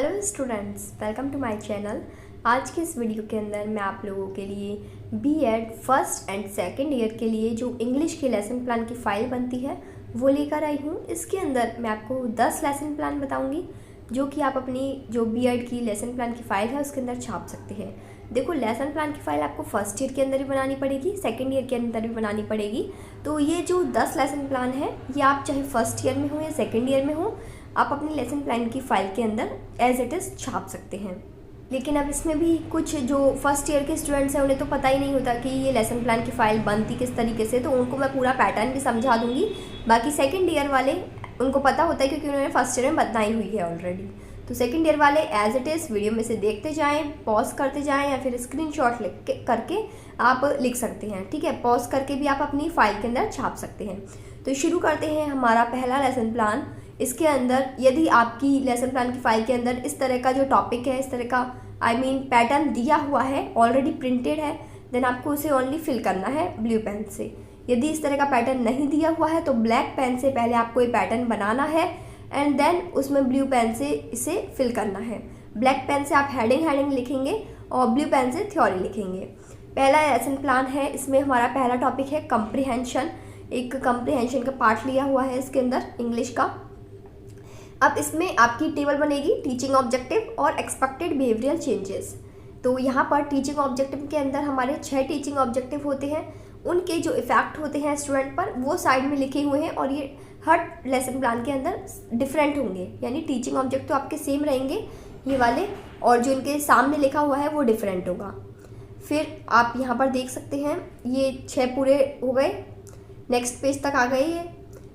Hello students, welcome to my channel. आज के इस वीडियो के अंदर मैं आप लोगों के लिए BEd first and second year के लिए जो इंग्लिश के लेसन प्लान की फ़ाइल बनती है वो लेकर आई हूँ। इसके अंदर मैं आपको 10 लेसन प्लान बताऊँगी जो कि आप अपनी जो बीएड की लेसन प्लान की फ़ाइल है उसके अंदर छाप सकते हैं। देखो, लेसन प्लान की फ़ाइल आपको फर्स्ट ईयर के अंदर भी बनानी पड़ेगी, सेकेंड ईयर के अंदर भी बनानी पड़ेगी। तो ये जो 10 लेसन प्लान है ये आप चाहे फर्स्ट ईयर में हो या सेकेंड ईयर में हो, आप अपनी लेसन प्लान की फ़ाइल के अंदर एज इट इज़ छाप सकते हैं। लेकिन अब इसमें भी कुछ जो फर्स्ट ईयर के स्टूडेंट्स हैं उन्हें तो पता ही नहीं होता कि ये लेसन प्लान की फ़ाइल बनती किस तरीके से, तो उनको मैं पूरा पैटर्न भी समझा दूंगी। बाकी सेकंड ईयर वाले उनको पता होता है क्योंकि उन्होंने फर्स्ट ईयर में बनाई हुई है ऑलरेडी। तो सेकंड ईयर वाले एज इट इज़ वीडियो में से देखते जाएँ, पॉज करते जाएँ या फिर स्क्रीनशॉट करके आप लिख सकते हैं। ठीक है, पॉज करके भी आप अपनी फ़ाइल के अंदर छाप सकते हैं। तो शुरू करते हैं हमारा पहला लेसन प्लान। इसके अंदर यदि आपकी लेसन प्लान की फ़ाइल के अंदर इस तरह का जो टॉपिक है, इस तरह का पैटर्न दिया हुआ है, ऑलरेडी प्रिंटेड है, देन आपको उसे ओनली फिल करना है ब्लू पेन से। यदि इस तरह का पैटर्न नहीं दिया हुआ है तो ब्लैक पेन से पहले आपको ये पैटर्न बनाना है एंड देन उसमें ब्लू पेन से इसे फिल करना है। ब्लैक पेन से आप हेडिंग लिखेंगे और ब्लू पेन से थ्योरी लिखेंगे। पहला लेसन प्लान है, इसमें हमारा पहला टॉपिक है कंप्रीहेंशन। एक कंप्रीहेंशन का पार्ट लिया हुआ है इसके अंदर इंग्लिश का। अब इसमें आपकी टेबल बनेगी टीचिंग ऑब्जेक्टिव और एक्सपेक्टेड बिहेवियरल चेंजेस। तो यहाँ पर टीचिंग ऑब्जेक्टिव के अंदर हमारे 6 टीचिंग ऑब्जेक्टिव होते हैं, उनके जो इफेक्ट होते हैं स्टूडेंट पर वो साइड में लिखे हुए हैं और ये हर लेसन प्लान के अंदर डिफरेंट होंगे। यानी टीचिंग ऑब्जेक्टिव तो आपके सेम रहेंगे ये वाले, और जो इनके सामने लिखा हुआ है वो डिफरेंट होगा। फिर आप यहाँ पर देख सकते हैं ये 6 पूरे हो गए, नेक्स्ट पेज तक आ गए ये।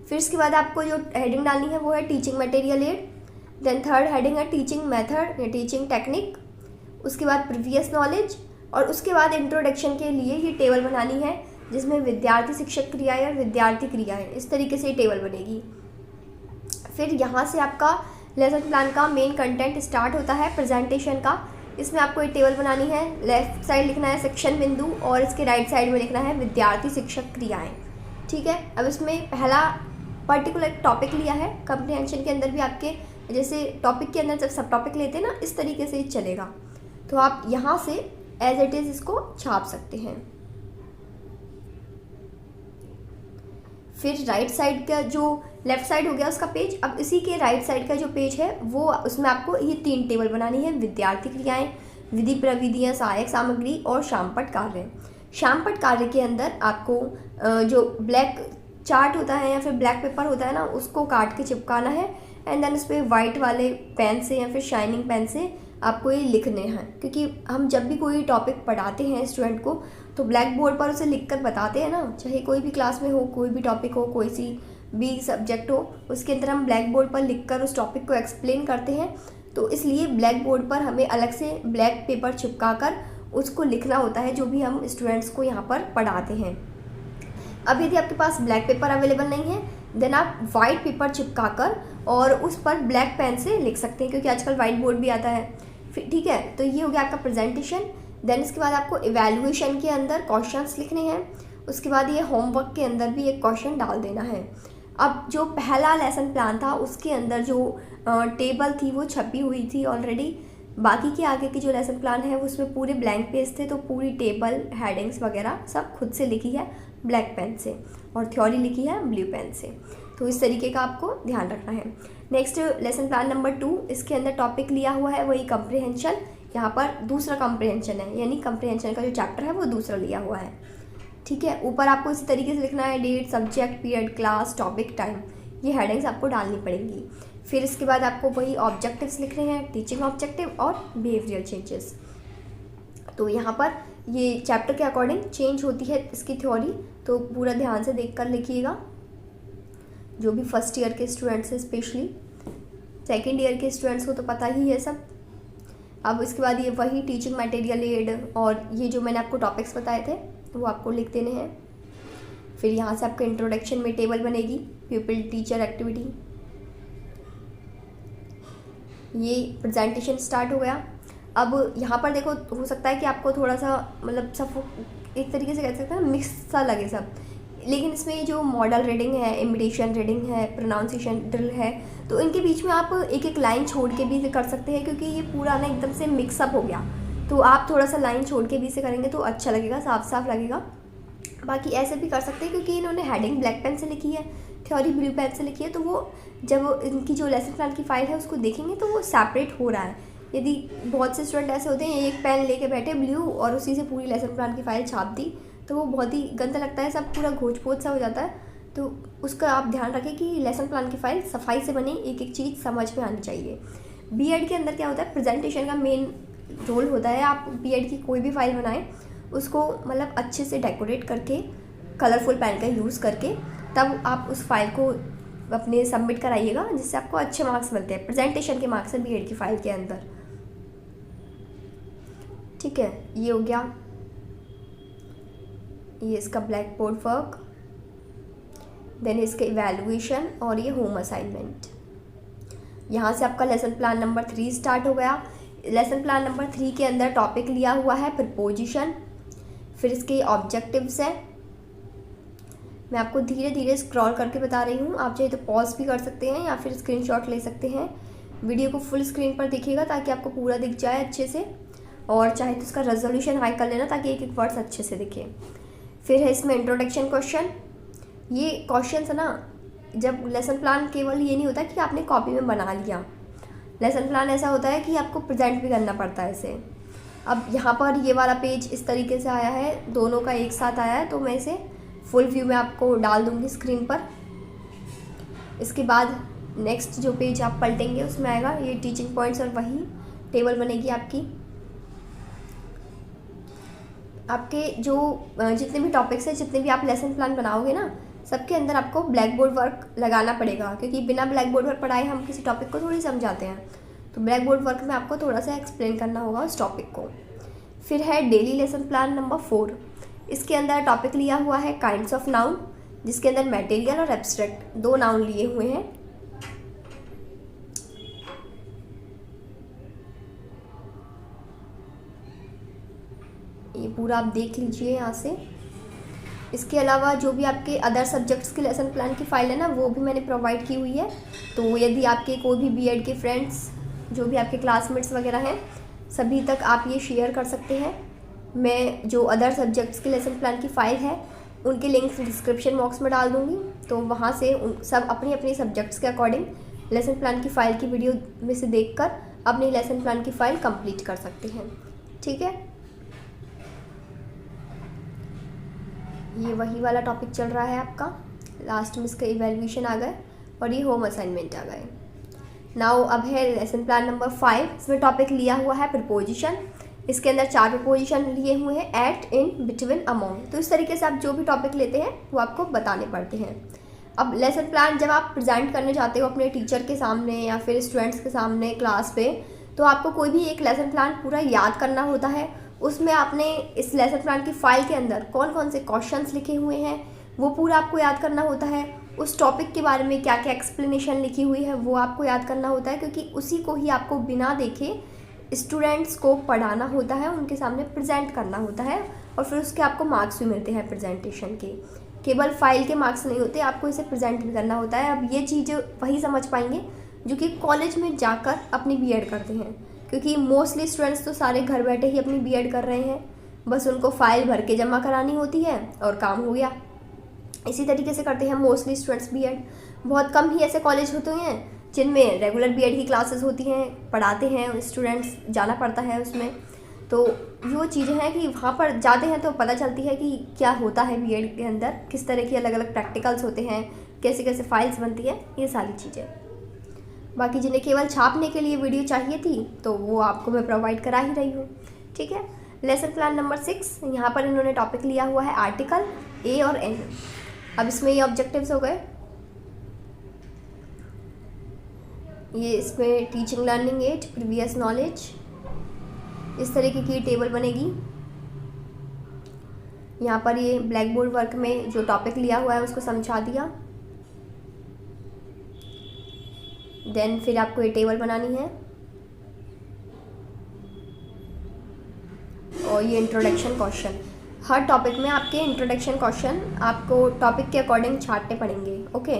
फिर इसके बाद आपको जो हेडिंग डालनी है वो है teaching material aid. Then third heading है टीचिंग मेथड या टीचिंग टेक्निक। उसके बाद प्रीवियस नॉलेज और उसके बाद इंट्रोडक्शन के लिए ये टेबल बनानी है जिसमें विद्यार्थी शिक्षक क्रियाएं और विद्यार्थी क्रियाएं, इस तरीके से ये टेबल बनेगी। फिर यहाँ से आपका लेसन प्लान का मेन कंटेंट स्टार्ट होता है प्रेजेंटेशन का। इसमें आपको ये टेबल बनानी है। लेफ्ट साइड लिखना है सेक्शन बिंदु और इसके राइट साइड में लिखना है विद्यार्थी शिक्षक क्रियाएँ। ठीक है, अब इसमें पहला पर्टिकुलर टॉपिक लिया है। कंप्रीहेंशन के अंदर भी आपके जैसे टॉपिक के अंदर जब सब टॉपिक लेते हैं ना, इस तरीके से चलेगा। तो आप यहाँ से एज इट इज़ इसको छाप सकते हैं। फिर राइट साइड का जो लेफ्ट साइड हो गया उसका पेज, अब इसी के राइट साइड का जो पेज है वो उसमें आपको ये 3 टेबल बनानी है। विद्यार्थी क्रियाएं, विधि प्रविधियाँ, सहायक सामग्री और शामपट कार्य। शामपट कार्य के अंदर आपको जो ब्लैक चार्ट होता है या फिर ब्लैक पेपर होता है ना, उसको काट के चिपकाना है एंड देन उस पर वाइट वाले पेन से या फिर शाइनिंग पेन से आपको ये लिखने हैं। क्योंकि हम जब भी कोई टॉपिक पढ़ाते हैं स्टूडेंट को तो ब्लैक बोर्ड पर उसे लिख कर बताते हैं ना, चाहे कोई भी क्लास में हो, कोई भी टॉपिक हो, कोई सी भी सब्जेक्ट हो, उसके अंदर हम ब्लैक बोर्ड पर लिख कर उस टॉपिक को एक्सप्लेन करते हैं। तो इसलिए ब्लैक बोर्ड पर हमें अलग से ब्लैक पेपर चिपका कर उसको लिखना होता है जो भी हम स्टूडेंट्स को यहाँ पर पढ़ाते हैं। अब यदि आपके पास ब्लैक पेपर अवेलेबल नहीं है देन आप वाइट पेपर चिपका कर और उस पर ब्लैक पेन से लिख सकते हैं, क्योंकि आजकल वाइट बोर्ड भी आता है। फिर ठीक है, तो ये हो गया आपका प्रेजेंटेशन। देन इसके बाद आपको इवैल्यूएशन के अंदर क्वेश्चंस लिखने हैं। उसके बाद ये होमवर्क के अंदर भी एक क्वेश्चन डाल देना है। अब जो पहला लेसन प्लान था उसके अंदर जो टेबल थी वो छपी हुई थी ऑलरेडी। बाकी के आगे की जो लेसन प्लान है उसमें पूरे ब्लैंक पेज थे, तो पूरी टेबल हेडिंग्स वगैरह सब खुद से लिखी है ब्लैक पेन से और थ्योरी लिखी है ब्लू पेन से। तो इस तरीके का आपको ध्यान रखना है। नेक्स्ट लेसन प्लान नंबर 2, इसके अंदर टॉपिक लिया हुआ है वही कंप्रीहेंशन। यहाँ पर दूसरा कंप्रीहेंशन है, यानी कंप्रीहेंशन का जो चैप्टर है वो दूसरा लिया हुआ है। ठीक है, ऊपर आपको इसी तरीके से लिखना है date, subject, period, class, topic, time, ये हेडिंग्स आपको डालनी पड़ेंगी। फिर इसके बाद आपको वही ऑब्जेक्टिव्स लिखने हैं, टीचिंग ऑब्जेक्टिव और बिहेवियरल चेंजेस। तो यहाँ पर ये चैप्टर के अकॉर्डिंग चेंज होती है इसकी थ्योरी, तो पूरा ध्यान से देख कर लिखिएगा। जो भी फर्स्ट ईयर के स्टूडेंट्स हैं, स्पेशली सेकेंड ईयर के स्टूडेंट्स को तो पता ही है सब। अब इसके बाद ये वही टीचिंग मटेरियल एड और ये जो मैंने आपको टॉपिक्स बताए थे वो आपको लिख देने हैं। फिर यहाँ से आपका इंट्रोडक्शन में टेबल बनेगी, प्यूपिल टीचर एक्टिविटी। ये प्रेजेंटेशन स्टार्ट हो गया। अब यहाँ पर देखो, हो सकता है कि आपको थोड़ा सा सब एक तरीके से कह सकते हैं मिक्स सा लगे सब। लेकिन इसमें जो मॉडल रीडिंग है, इमिटेशन रीडिंग है, प्रोनाउंसिएशन ड्रिल है, तो इनके बीच में आप एक एक लाइन छोड़ के भी कर सकते हैं, क्योंकि ये पूरा ना एकदम से मिक्सअप हो गया। तो आप थोड़ा सा लाइन छोड़ के भी से करेंगे तो अच्छा लगेगा, साफ साफ लगेगा। बाकी ऐसे भी कर सकते हैं, क्योंकि इन्होंने हेडिंग ब्लैक पेन से लिखी है, थ्योरी ब्लू पेन से लिखी है, तो वो जब इनकी जो लेसन प्लान की फ़ाइल है उसको देखेंगे तो वो सेपरेट हो रहा है। यदि बहुत से स्टूडेंट ऐसे होते हैं एक पेन लेके बैठे ब्लू और उसी से पूरी लेसन प्लान की फ़ाइल छाप दी, तो वो बहुत ही गंदा लगता है, सब पूरा घोच पोच सा हो जाता है। तो उसका आप ध्यान रखें कि लेसन प्लान की फ़ाइल सफाई से बने, एक एक चीज़ समझ में आनी चाहिए। बीएड के अंदर क्या होता है, प्रेजेंटेशन का मेन रोल होता है। आप बीएड की कोई भी फाइल बनाएं उसको मतलब अच्छे से डेकोरेट करके, कलरफुल पेन का यूज़ करके, तब आप उस फाइल को अपने सबमिट कराइएगा, जिससे आपको अच्छे मार्क्स मिलते हैं। प्रेजेंटेशन के मार्क्स हैं बीएड की फ़ाइल के अंदर। ठीक है, ये हो गया, ये इसका ब्लैक बोर्ड वर्क, देन इसके इवैल्यूएशन और ये होम असाइनमेंट। यहाँ से आपका लेसन प्लान नंबर 3 स्टार्ट हो गया। लेसन प्लान नंबर 3 के अंदर टॉपिक लिया हुआ है प्रीपोजिशन, फिर इसके ऑब्जेक्टिव्स है। मैं आपको धीरे धीरे स्क्रॉल करके बता रही हूँ, आप चाहे तो पॉज भी कर सकते हैं या फिर स्क्रीनशॉट ले सकते हैं। वीडियो को फुल स्क्रीन पर देखिएगा ताकि आपको पूरा दिख जाए अच्छे से, और चाहे तो इसका रेजोल्यूशन हाई कर लेना ताकि एक एक वर्ड्स अच्छे से दिखे। फिर है इसमें इंट्रोडक्शन क्वेश्चन। ये क्वेश्चन है ना, जब लेसन प्लान केवल ये नहीं होता कि आपने कॉपी में बना लिया, लेसन प्लान ऐसा होता है कि आपको प्रेजेंट भी करना पड़ता है इसे। अब यहाँ पर ये वाला पेज इस तरीके से आया है, दोनों का एक साथ आया है, तो मैं इसे फुल व्यू में आपको डाल दूँगी स्क्रीन पर। इसके बाद नेक्स्ट जो पेज आप पलटेंगे उसमें आएगा ये टीचिंग पॉइंट्स, और वही टेबल बनेगी आपकी। आपके जो जितने भी टॉपिक्स हैं, जितने भी आप लेसन प्लान बनाओगे ना, सबके अंदर आपको ब्लैक बोर्ड वर्क लगाना पड़ेगा, क्योंकि बिना ब्लैक बोर्ड वर्क पढ़ाए हम किसी टॉपिक को थोड़ी समझाते हैं। तो ब्लैक बोर्ड वर्क में आपको थोड़ा सा एक्सप्लेन करना होगा उस टॉपिक को। फिर है डेली लेसन प्लान नंबर 4। इसके अंदर टॉपिक लिया हुआ है काइंड्स ऑफ नाउन, जिसके अंदर मटेरियल और एब्स्ट्रैक्ट 2 नाउन लिए हुए हैं। ये पूरा आप देख लीजिए यहाँ से। इसके अलावा जो भी आपके अदर सब्जेक्ट्स के लेसन प्लान की फ़ाइल है ना, वो भी मैंने प्रोवाइड की हुई है। तो यदि आपके कोई भी बीएड के फ्रेंड्स, जो भी आपके क्लासमेट्स वगैरह हैं, सभी तक आप ये शेयर कर सकते हैं। मैं जो अदर सब्जेक्ट्स के लेसन प्लान की फ़ाइल है उनके लिंक्स डिस्क्रिप्शन बॉक्स में डाल दूँगी, तो वहाँ से सब अपनी अपनी सब्जेक्ट्स के अकॉर्डिंग लेसन प्लान की फ़ाइल की वीडियो में से देखकर अपनी लेसन प्लान की फ़ाइल कंप्लीट कर सकते हैं। ठीक है, ये वही वाला टॉपिक चल रहा है आपका। लास्ट में इसका इवैल्यूएशन आ गए और ये होम असाइनमेंट आ गए। नाउ अब है लेसन प्लान नंबर 5। इसमें टॉपिक लिया हुआ है प्रीपोजिशन। इसके अंदर 4 प्रीपोजिशन लिए हुए हैं, एट, इन, बिटवीन, अमॉन्ग। तो इस तरीके से आप जो भी टॉपिक लेते हैं वो आपको बताने पड़ते हैं। अब लेसन प्लान जब आप प्रेजेंट करने जाते हो अपने टीचर के सामने या फिर स्टूडेंट्स के सामने क्लास पे, तो आपको कोई भी एक लेसन प्लान पूरा याद करना होता है। उसमें आपने इस लेसन प्लान की फ़ाइल के अंदर कौन कौन से क्वेश्चंस लिखे हुए हैं वो पूरा आपको याद करना होता है। उस टॉपिक के बारे में क्या क्या एक्सप्लेनेशन लिखी हुई है वो आपको याद करना होता है, क्योंकि उसी को ही आपको बिना देखे स्टूडेंट्स को पढ़ाना होता है, उनके सामने प्रेजेंट करना होता है, और फिर उसके आपको मार्क्स भी मिलते हैं प्रेजेंटेशन के। केवल फाइल के मार्क्स नहीं होते, आपको इसे प्रेजेंट भी करना होता है। अब ये चीज़ वही समझ पाएंगे जो कि कॉलेज में जाकर अपनी बीएड करते हैं, क्योंकि मोस्टली स्टूडेंट्स तो सारे घर बैठे ही अपनी बीएड कर रहे हैं, बस उनको फाइल भर के जमा करानी होती है और काम हो गया। इसी तरीके से करते हैं मोस्टली स्टूडेंट्स बीएड। बहुत कम ही ऐसे कॉलेज होते हैं जिनमें रेगुलर बीएड की क्लासेस होती हैं, पढ़ाते हैं स्टूडेंट्स, जाना पड़ता है उसमें। तो वो चीज़ें हैं कि वहाँ पर जाते हैं तो पता चलती है कि क्या होता है बीएड के अंदर, किस तरह की अलग अलग प्रैक्टिकल्स होते हैं, कैसे कैसे फाइल्स बनती है, ये सारी चीज़ें। बाकी जिन्हें केवल छापने के लिए वीडियो चाहिए थी तो वो आपको मैं प्रोवाइड करा ही रही हूँ। ठीक है, लेसन प्लान नंबर 6, यहाँ पर इन्होंने टॉपिक लिया हुआ है आर्टिकल, ए और एन। अब इसमें ये ऑब्जेक्टिव्स हो गए। ये इसमें teaching learning aid, previous knowledge, इस तरीके की टेबल बनेगी। यहाँ पर ये ब्लैक बोर्ड वर्क में जो टॉपिक लिया हुआ है उसको समझा दिया। देन फिर आपको ये टेबल बनानी है और ये इंट्रोडक्शन क्वेश्चन। हर टॉपिक में आपके इंट्रोडक्शन क्वेश्चन आपको टॉपिक के अकॉर्डिंग छांटने पड़ेंगे। ओके,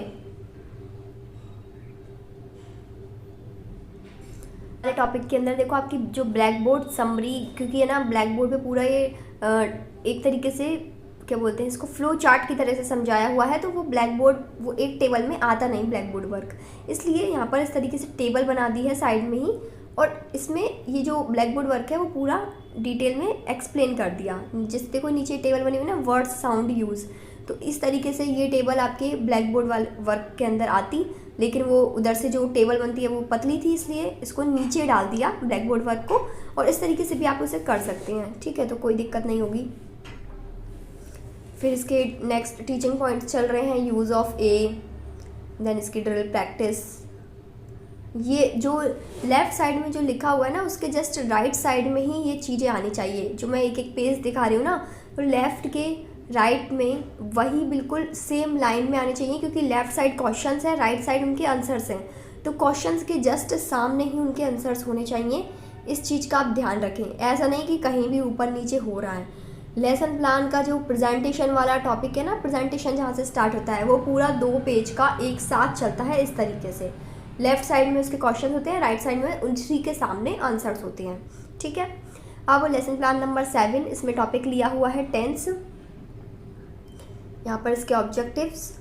टॉपिक के अंदर देखो आपकी जो ब्लैक बोर्ड समरी, क्योंकि है ना ब्लैक बोर्ड पे पूरा ये एक तरीके से क्या बोलते हैं इसको, फ्लो चार्ट की तरह से समझाया हुआ है, तो वो ब्लैक बोर्ड वो एक टेबल में आता नहीं ब्लैक बोर्ड वर्क, इसलिए यहाँ पर इस तरीके से टेबल बना दी है साइड में ही, और इसमें ये जो ब्लैक बोर्ड वर्क है वो पूरा डिटेल में एक्सप्लेन कर दिया। जिस देखो नीचे टेबल बनी हुई ना, वर्ड साउंड यूज़, तो इस तरीके से ये टेबल आपके ब्लैक बोर्ड वाले वर्क के अंदर आती, लेकिन वो उधर से जो टेबल बनती है वो पतली थी, इसलिए इसको नीचे डाल दिया ब्लैक बोर्ड वर्क को, और इस तरीके से भी आप उसे कर सकते हैं। ठीक है, तो कोई दिक्कत नहीं होगी। फिर इसके नेक्स्ट टीचिंग पॉइंट्स चल रहे हैं, यूज़ ऑफ ए, देन इसकी ड्रिल प्रैक्टिस। ये जो लेफ़्ट साइड में जो लिखा हुआ है ना, उसके जस्ट राइट साइड में ही ये चीज़ें आनी चाहिए। जो मैं एक एक पेज दिखा रही हूँ ना, तो लेफ़्ट के राइट में वही बिल्कुल सेम लाइन में आनी चाहिए, क्योंकि लेफ़्ट साइड क्वेश्चंस हैं, राइट साइड उनके आंसर्स हैं, तो क्वेश्चंस के जस्ट सामने ही उनके आंसर्स होने चाहिए। इस चीज़ का आप ध्यान रखें, ऐसा नहीं कि कहीं भी ऊपर नीचे हो रहा है। लेसन प्लान का जो प्रेजेंटेशन वाला टॉपिक है ना, प्रेजेंटेशन जहाँ से स्टार्ट होता है वो पूरा 2 पेज का एक साथ चलता है इस तरीके से। लेफ़्ट साइड में उसके क्वेश्चन होते हैं, राइट साइड में उसी के सामने आंसर्स होते हैं। ठीक है, अब लेसन प्लान नंबर 7, इसमें टॉपिक लिया हुआ है टेंस। यहाँ पर इसके ऑब्जेक्टिव्स,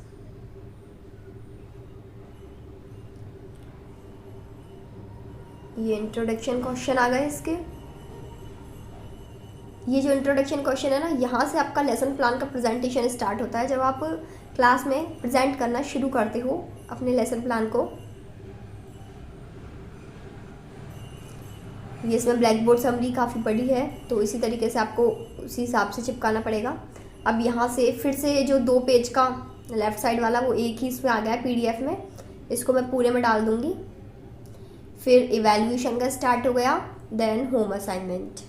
ये इंट्रोडक्शन क्वेश्चन आ गए इसके। ये जो इंट्रोडक्शन क्वेश्चन है ना, यहाँ से आपका लेसन प्लान का प्रेजेंटेशन स्टार्ट होता है, जब आप क्लास में प्रेजेंट करना शुरू करते हो अपने लेसन प्लान को। ये इसमें ब्लैक बोर्ड समरी काफ़ी बड़ी है, तो इसी तरीके से आपको उसी हिसाब से चिपकाना पड़ेगा। अब यहाँ से फिर से जो 2 पेज का लेफ़्ट साइड वाला वो एक ही इसमें आ गया है PDF में, इसको मैं पूरे में डाल दूँगी। फिर इवैल्यूएशन का स्टार्ट हो गया, then home assignment.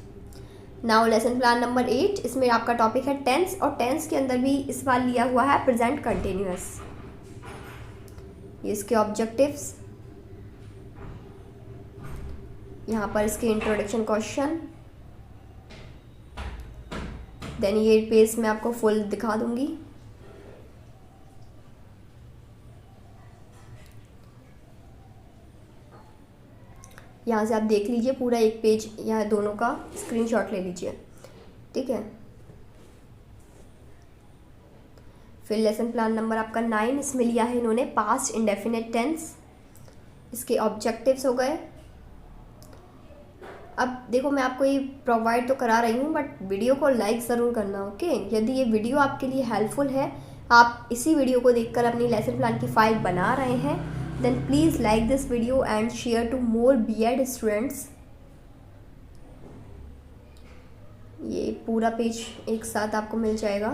Now lesson plan number 8, इसमें आपका टॉपिक है टेंस, और टेंस के अंदर भी इस बार लिया हुआ है प्रेजेंट कंटिन्यूअस। ये इसके ऑब्जेक्टिव्स, यहाँ पर इसके इंट्रोडक्शन क्वेश्चन, देन ये पेज मैं आपको फुल दिखा दूंगी। यहाँ से आप देख लीजिए पूरा एक पेज, या दोनों का स्क्रीनशॉट ले लीजिए। ठीक है, फिर लेसन प्लान नंबर आपका 9, इसमें लिया है इन्होंने पास्ट इंडेफिनिट टेंस। इसके ऑब्जेक्टिव्स हो गए। अब देखो मैं आपको ये प्रोवाइड तो करा रही हूँ, बट वीडियो को लाइक ज़रूर करना। ओके, यदि ये वीडियो आपके लिए हेल्पफुल है, आप इसी वीडियो को देखकर अपनी लेसन प्लान की फाइल बना रहे हैं, then please like this video and share to more B.Ed students। ये पूरा पेज एक साथ आपको मिल जाएगा।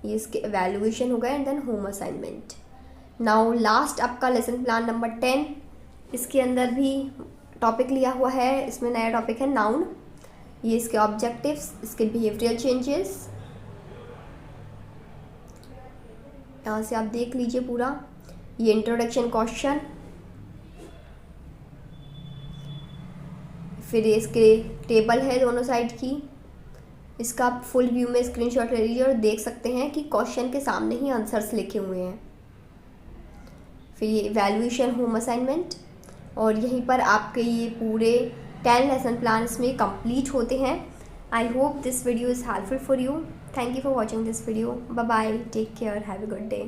ये इसके एवेल्युएशन हो गए, and then home assignment. Now last आपका लेसन प्लान नंबर 10, इसके अंदर भी टॉपिक लिया हुआ है, इसमें नया टॉपिक है नाउन। ये इसके ऑब्जेक्टिव्स, इसके बिहेवियरल चेंजेस, यहाँ से आप देख लीजिए पूरा। ये इंट्रोडक्शन क्वेश्चन, फिर इसके टेबल है दोनों साइड की, इसका आप फुल व्यू में स्क्रीनशॉट ले लीजिए और देख सकते हैं कि क्वेश्चन के सामने ही आंसर्स लिखे हुए हैं। फिर ये इवैल्यूएशन, होम असाइनमेंट, और यहीं पर आपके ये पूरे 10 लेसन प्लान इसमें कंप्लीट होते हैं। I hope this video is helpful for you. Thank you for watching this video. Bye bye. Take care. Have a good day.